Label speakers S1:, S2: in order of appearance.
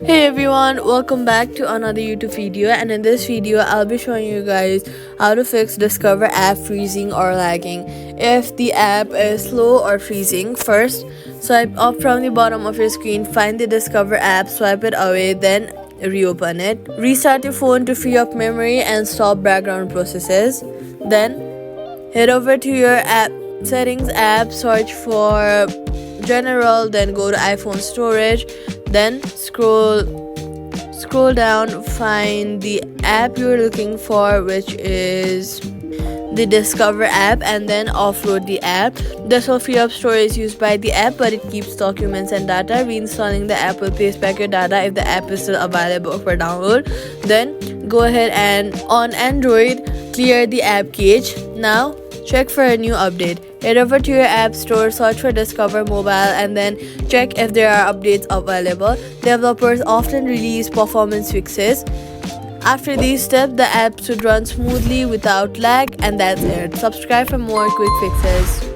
S1: Hey everyone, welcome back to another YouTube video, and in this video I'll be showing you guys how to fix Discover app freezing or lagging. If the app is slow or freezing, first swipe up from the bottom of your screen, find the Discover app, swipe it away, then reopen it. Restart your phone to free up memory and stop background processes. Then head over to your app settings app, search for general, then go to iPhone storage, then scroll down, find the app you're looking for, which is the Discover app, and then offload the app. This will free up storage used by the app, but it keeps documents and data. Reinstalling the app will paste back your data if the app is still available for download. Then go ahead and on Android clear the app cache. Now check for a new update. Head over to your app store, search for Discover Mobile, and then check if there are updates available. Developers often release performance fixes. After these steps, the app should run smoothly without lag, and that's it. Subscribe for more quick fixes.